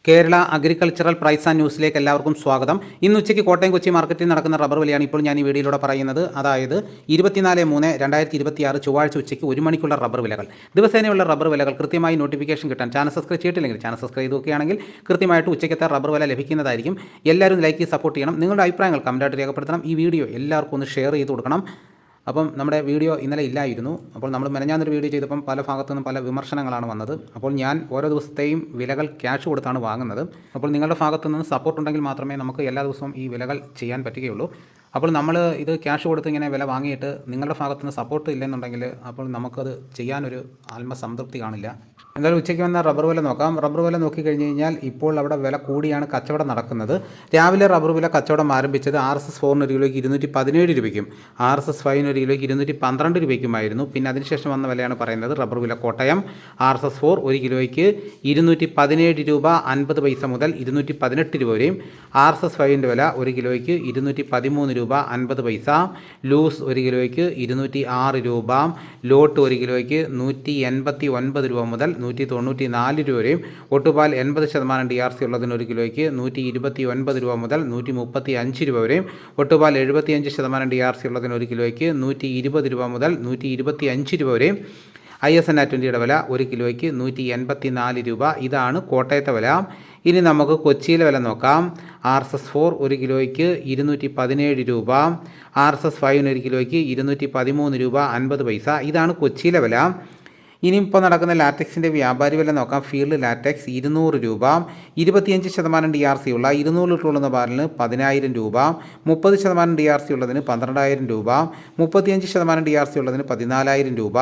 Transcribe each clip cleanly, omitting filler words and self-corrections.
Kerala agricultural price and ന്യൂസിലേക്ക് എല്ലാവർക്കും സ്വാഗതം. ഇന്ന് ഉച്ചയ്ക്ക് കോട്ടയം കൊച്ചി മാർക്കറ്റിൽ നടക്കുന്ന റബ്ബർ വിലയാണ് ഇപ്പോൾ ഞാൻ ഈ വീഡിയോയിലൂടെ പറയുന്നത്. അതായത് 24/3/2026 ചൊവ്വാഴ്ച ഉച്ചയ്ക്ക് 1 മണിക്കുള്ള റബ്ബർ വിലകൾ. ദിവസേനയുള്ള റബ്ബർ വിലകൾ കൃത്യമായി നോട്ടിഫിക്കേഷൻ കിട്ടാൻ ചാനൽ സബ്സ്ക്രൈബ് ചെയ്തിട്ടില്ലെങ്കിൽ ചാനൽ സബ്സ്ക്രൈബ് ചെയ്തൊക്കെയാണെങ്കിൽ കൃത്യമായിട്ട് ഉച്ചയ്ക്കത്തെ റബ്ബർ വില ലഭിക്കുന്നതായിരിക്കും. എല്ലാവരും ലൈക്ക് ചെയ്ത് സപ്പോർട്ട് ചെയ്യണം. നിങ്ങളുടെ അഭിപ്രായങ്ങൾ കമൻറ്റായിട്ട് രേഖപ്പെടുത്തണം. ഈ വീഡിയോ എല്ലാവർക്കും ഒന്ന് ഷെയർ ചെയ്ത് കൊടുക്കണം. അപ്പം നമ്മുടെ വീഡിയോ ഇന്നലെ ഇല്ലായിരുന്നു. അപ്പോൾ നമ്മൾ മെനഞ്ഞാന്നൊരു വീഡിയോ ചെയ്തപ്പം പല ഭാഗത്തുനിന്നും പല വിമർശനങ്ങളാണ് വന്നത്. അപ്പോൾ ഞാൻ ഓരോ ദിവസത്തെയും വിലകൾ ക്യാഷ് കൊടുത്താണ് വാങ്ങുന്നത്. അപ്പോൾ നിങ്ങളുടെ ഭാഗത്തു നിന്ന് സപ്പോർട്ട് ഉണ്ടെങ്കിൽ മാത്രമേ നമുക്ക് എല്ലാ ദിവസവും ഈ വിലകൾ ചെയ്യാൻ പറ്റുകയുള്ളൂ. അപ്പോൾ നമ്മൾ ഇത് ക്യാഷ് കൊടുത്ത് ഇങ്ങനെ വില വാങ്ങിയിട്ട് നിങ്ങളുടെ ഭാഗത്തു നിന്ന് സപ്പോർട്ട് ഇല്ലെന്നുണ്ടെങ്കിൽ അപ്പോൾ നമുക്കത് ചെയ്യാനൊരു ആത്മസംതൃപ്തി കാണില്ല. എന്തായാലും ഉച്ചയ്ക്ക് വന്ന റബ്ബർ വില നോക്കാം. റബ്ബർ വില നോക്കിക്കഴിഞ്ഞ് കഴിഞ്ഞാൽ ഇപ്പോൾ അവിടെ വില കൂടിയാണ് കച്ചവടം നടക്കുന്നത്. രാവിലെ റബ്ബർ വില കച്ചവടം ആരംഭിച്ചത് RSS 4 ഒരു കിലോയ്ക്ക് 217 രൂപയ്ക്കും RSS 5 ഒരു കിലോയ്ക്ക് 212 രൂപയ്ക്കുമായിരുന്നു. പിന്നെ അതിനുശേഷം വന്ന വിലയാണ് പറയുന്നത്. റബ്ബർ വില കോട്ടയം RSS 4 ഒരു കിലോയ്ക്ക് 217 രൂപ 50 പൈസ മുതൽ 218 രൂപ വരെയും. RSS 5ൻ്റെ വില ഒരു കിലോയ്ക്ക് 213 രൂപ 50 പൈസ. ലൂസ് ഒരു കിലോയ്ക്ക് 206 രൂപ. ലോട്ട് ഒരു കിലോയ്ക്ക് 189 രൂപ മുതൽ 194 രൂപ വരെയും. ഒട്ടുപാൽ 80% DRC ഉള്ളതിന് ഒരു കിലോയ്ക്ക് 129 രൂപ മുതൽ 135 രൂപ വരെയും. ഒട്ടുപാൽ 75% DRC ഉള്ളതിന് ഒരു കിലോയ്ക്ക് 120 രൂപ മുതൽ 125 രൂപ വരെയും. ISN 20യുടെ വില ഒരു കിലോയ്ക്ക് 184 രൂപ. ഇതാണ് കോട്ടയത്തെ വില. ഇനി നമുക്ക് കൊച്ചിയിലെ വില നോക്കാം. RSS 4 ഒരു കിലോയ്ക്ക് 217 രൂപ. RSS 5 ഒരു കിലോയ്ക്ക് 213 രൂപ 50 പൈസ. ഇതാണ് കൊച്ചിയിലെ വില. ഇനിയിപ്പോൾ നടക്കുന്ന ലാറ്റക്സിൻ്റെ വ്യാപാരി വില നോക്കാം. ഫീൽഡ് ലാറ്റക്സ് 200 രൂപ. 25% DRC ഉള്ള 200 ലിറ്റർ ഉള്ള ബാരലിന് 10,000 രൂപ. 30% DRC ഉള്ളതിന് 12,000 രൂപ. 35% DRC ഉള്ളതിന് 14,000 രൂപ.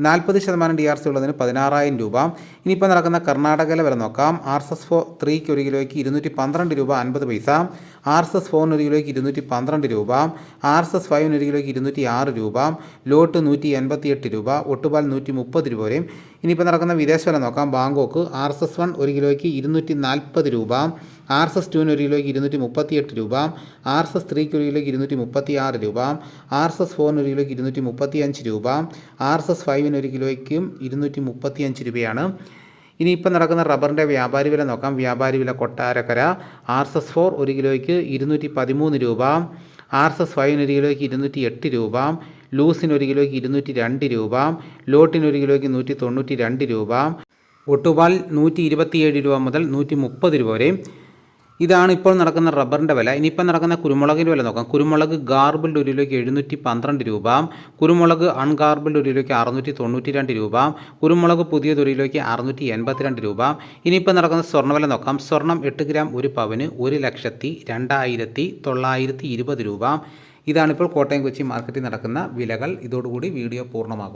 40% DRC ഉള്ളതിന് 16,000 രൂപ. ഇനിയിപ്പോൾ നടക്കുന്ന കർണാടകയിലെ വില നോക്കാം. RSS 3 ഒരു കിലോയ്ക്ക് 212 രൂപ 50 പൈസ. RSS 4 ഒരു കിലോയ്ക്ക് 212 രൂപ. RSS 5 ഒരു കിലോയ്ക്ക് 206 രൂപ. ലോട്ട് 188 രൂപ. ഒട്ടുപാൽ 130 രൂപ വരെയും. ഇനിയിപ്പോൾ നടക്കുന്ന വിദേശ വില നോക്കാം. ബാങ്കോക്ക് RSS 1 ഒരു കിലോയ്ക്ക് 240 രൂപ. RSS 2 ഒരു കിലോയ്ക്ക് 238 രൂപ. RSS 3 ഒരു കിലോയ്ക്ക് 236 രൂപ. RSS 4 ഒരു കിലോയ്ക്ക് 235 രൂപ. RSS 5 ഒരു കിലോയ്ക്കും 235 രൂപയാണ്. ഇനിയിപ്പോൾ നടക്കുന്ന റബ്ബറിൻ്റെ വ്യാപാരി വില നോക്കാം. വ്യാപാരി വില കൊട്ടാരക്കര RSS 4 ഒരു കിലോയ്ക്ക് 213 രൂപ. RSS 5 ഒരു കിലോയ്ക്ക് 208 രൂപ. ലൂസിന് ഒരു കിലോയ്ക്ക് 202 രൂപ. ലോട്ടിന് ഒരു കിലോയ്ക്ക് 192 രൂപ. ഒട്ടുപാൽ 127 രൂപ മുതൽ 130 രൂപ വരെയും. ഇതാണ് ഇപ്പോൾ നടക്കുന്ന റബ്ബറിൻ്റെ വില. ഇനിയിപ്പോൾ നടക്കുന്ന കുരുമുളകിൻ്റെ വില നോക്കാം. കുരുമുളക് ഗാർബിൾഡ് ഒരു കിലോയ്ക്ക് 712 രൂപ. കുരുമുളക് അൺഗാർബിൾഡ് ഒരു കിലോയ്ക്ക് 692 രൂപ. കുരുമുളക് പുതിയത് ഒരു കിലോയ്ക്ക് 682 രൂപ. ഇനിയിപ്പോൾ നടക്കുന്ന സ്വർണ്ണവില നോക്കാം. സ്വർണം 8 ഗ്രാം ഒരു പവന് 1,02,920 രൂപ. ഇതാണിപ്പോൾ കോട്ടയം കൊച്ചി മാർക്കറ്റിൽ നടക്കുന്ന വിലകൾ. ഇതോടുകൂടി വീഡിയോ പൂർണ്ണമാകും.